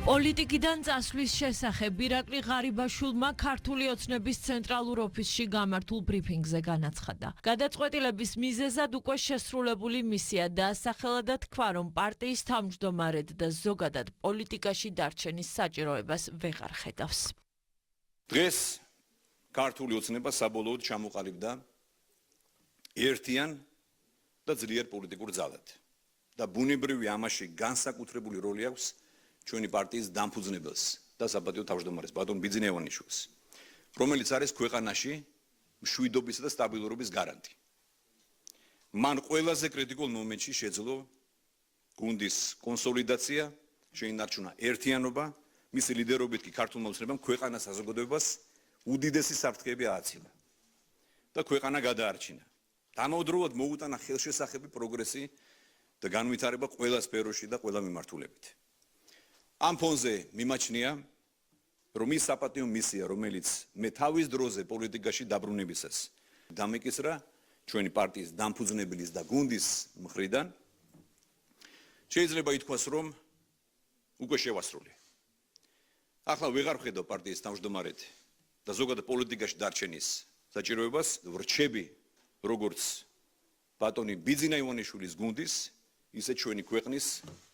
პოლიტიკიდან წასვლის შესახებ ირაკლი ღარიბაშვილმა ქართული ოცნების ცენტრალურ ოფისში გამართულ ბრიფინგზე განაცხადა. გადაწყვეტილების მიზეზად უკვე შესრულებული მისია დაასახელა და თქვა, რომ პარტიის თავმჯდომარედ და ზოგადად პოლიტიკაში დარჩენის საჭიროებას ვეღარ ხედავს. დღეს ქართული ოცნება საბოლოოდ ჩამოყალიბდა ერთიან და ძლიერ პოლიტიკურ ძალად და ბუნებრივი ამაში განსაკუთრებული როლი აქვს ჩვენი პარტიის დამფუძნებელს და საპატიო თავმჯდომარეს ბატონ ბიძინა ივანიშვილს, რომელიც არის ქვეყანაში მშვიდობისა და სტაბილურობის გარანტი. მან ყველაზე კრიტიკულ მომენტში შეძლო გუნდის კონსოლიდაცია, შეინარჩუნა ერთიანობა, მისი ლიდერობით კი ქართულმა ოცნებამ ქვეყანას საზოგადოებას უდიდესი საფრთხეები ააცილა და ქვეყანა გადაარჩინა. დამოუკიდებლად მოუტანა ხელშესახები პროგრესი და განვითარება ყველა სფეროში და ყველა მიმართულებით. ამ ფონზე მიმაჩნია, რომ ის საპატიო მისია, რომელიც მე თავის დროზე პოლიტიკაში დაბრუნებისას დამეკისრა ჩვენი პარტიის დამფუძნებლის და გუნდის მხრიდან, შეიძლება ითქვას, რომ უკვე შევასრულე. ახლა ვეღარ ვხედავ პარტიის თავმჯდომარედ და ზოგადად პოლიტიკაში დარჩენის საჭიროებას, ვრჩები როგორც ბატონი ბიძინა ივანიშვილის გუნდის, ისე ჩვენი ქვეყნის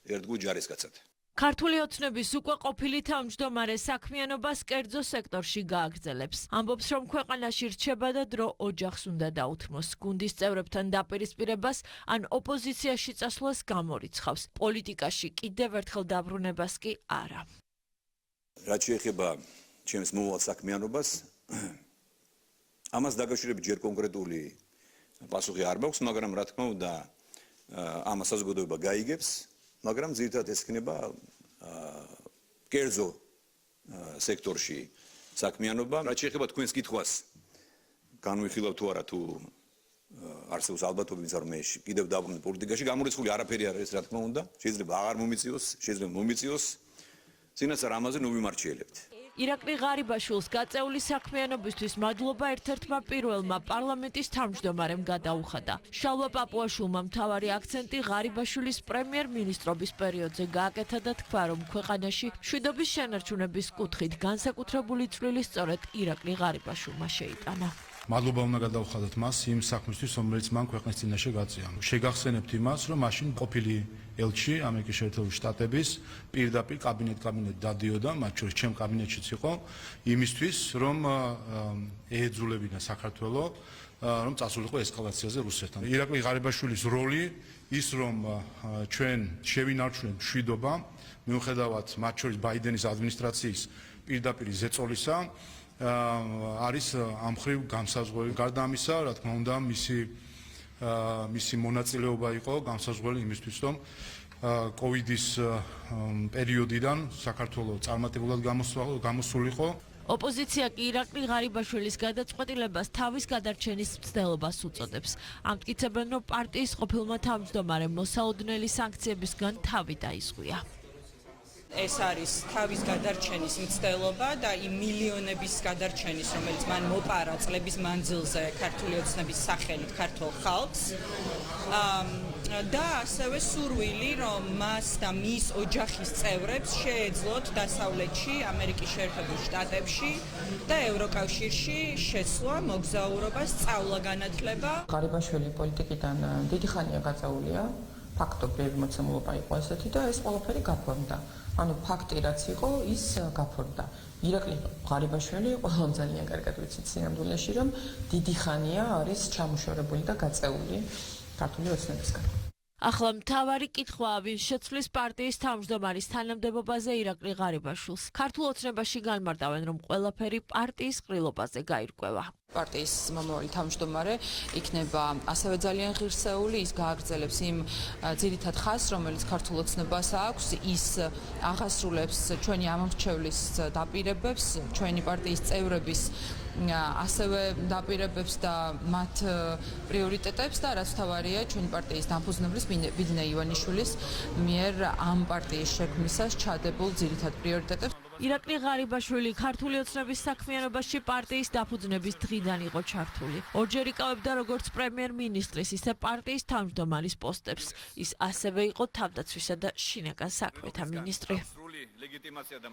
ერთგულ ჯარისკაცად. ქართული ოცნების უკვე ყოფილი თავმჯდომარე საქმიანობას კერძო სექტორში გააგრძელებს. ამბობს, რომ ქვეყანაში რჩება და დრო ოჯახს უნდა დაუთმოს. გუნდის წევრებთან დაპირისპირებას ან ოპოზიციაში წასვლას გამორიცხავს. პოლიტიკაში კიდევ ერთხელ დაბრუნებას კი არა. რაც შეეხება ჩემს მოვალ საქმიანობას, ამას დაკავშირებით ჯერ კონკრეტული პასუხი არ მაქვს, მაგრამ რა თქმა უნდა, ამას საზოგადოება გაიგებს. მაგრამ ძირითადად ეს იქნება კერძო სექტორში საქმიანობა. რაც შეეხება თქვენს კითხვას, განვიხილავ თუ არა თუ არსებობს ალბათობა, რომ მე კიდევ დაბრუნდი პოლიტიკაში, გამორიცხული არაფერი არ არის, რა თქმა უნდა. შეიძლება აღარ მომიწიოს, შეიძლება მომიწიოს. წინასწარ ამაზე ნუ ვიმარჩიელებთ. ირაკლი ღარიბაშვილს გაწეული საქმიანობისთვის მადლობა ერთ-ერთმა პირველმა პარლამენტის თავმჯდომარემ გადაუხადა. შალვა პაპუაშვილმა მთავარი აქცენტი ღარიბაშვილის პრემიერ-მინისტრობის პერიოდზე გააკეთა და თქვა, რომ ქვეყანაში მშვიდობის შენარჩუნების კუთხით განსაკუთრებული წვლილი სწორედ ირაკლი ღარიბაშვილმა შეიტანა. მადლობა უნდა გადავხადოთ მას იმ საქმისთვის, რომელიც მან ქვეყნის წინაშე გაწია. შეგახსენებთ იმას, რომ მაშინ ყოფილი ელჩი ამერიკის შეერთებული შტატების პირდაპირ კაბინეტ დადიოდა, მათ შორის ჩემ კაბინეტშიც იყო, იმისთვის, რომ ეეძულებინა საქართველოს, რომ წასულიყო ესკალაციაზე რუსეთთან. ირაკლი ღარიბაშვილის როლი ის, რომ ჩვენ შევინარჩუნეთ მშვიდობა, მიუხედავად მათ შორის ბაიდენის ადმინისტრაციის პირდაპირ ზეწოლისა, არის ამ მხრივ განსაზღვრელი. გარდა ამისა, რა თქმა უნდა, მისი მონაწილეობა იყო განსაზღვრელი იმისთვის, რომ კოვიდის პერიოდიდან საქართველოს წარმატებულად გამოსულიყო. ოპოზიცია კი ირაკლი ღარიბაშვილის გადაწყვეტილებას თავის გადარჩენის მცდელობას უწოდებს. ამტკიცებენ, რომ პარტიის ყოფილმა თავმჯდომარემ მოსაოდნელი სანქციებისგან თავი დაიზღვია. ეს არის თავის გადარჩენის მცდელობა და იმ მილიონების გადარჩენის, რომელიც მან მოპარა წლების მანძილზე ქართული ოცნების სახელით ქართულ ხალხს. და ასევე სურვილი, რომ მას და მის ოჯახის წევრებს შეეძლოთ დასავლეთში, ამერიკის შეერთებულ შტატებში და ევროკავშირში შესვლა, მოგზაურობა, სწავლა-განათლება. ღარიბაშვილი პოლიტიკიდან დიდი ხანია გაწეულია, ფაქტობრივი მოცემულობა იყო ესეთი და ეს ყველაფერი გაფორმდა. ანუ ფაქტი რაც იყო, ის გაფორმდა. ირაკლი ღარიბაშვილი ყველამ ძალიან კარგად ვიცით სინამდვილეში, რომ დიდი ხანია არის ჩამოშორებული და გაწეული ქართული ოცნებისგან. ახლა მთავარი კითხვაა, ვინ შეცვლის პარტიის თავმჯდომარის თანამდებობაზე ირაკლი ღარიბაშვილს. ქართულ ოცნებაში განმარტავენ, რომ ყველაფერი პარტიის ყრილობაზე გაირკვევა. პარტიის მომავალი თავმჯდომარე იქნება ასევე ძალიან ღირსეული, ის გააგრძელებს იმ ძირითად ხაზს, რომელიც ქართულ ოცნებას აქვს, ის აღასრულებს ჩვენი ამომრჩევლის დაპირებებს, ჩვენი პარტიის წევრების ასევე დაპირებებს და მათ პრიორიტეტებს და რაც თავარია ჩვენი პარტიის დამფუძნებლის ბიძინა ივანიშვილის მიერ ამ პარტიის შექმნისას ჩადებულ ძირითად პრიორიტეტებს. ირაკლი ღარიბაშვილი ქართული ოცნების საქმიანობაში პარტიის დაფუძნების დღიდან იყო ჩართული. ორჯერ იკავებდა როგორც პრემიერ-მინისტრის, ისე პარტიის თავმჯდომარის პოსტებს. ის ასევე იყო თავდაცვისა და შინაგან საქმეთა მინისტრი. სრული ლეგიტიმაცია და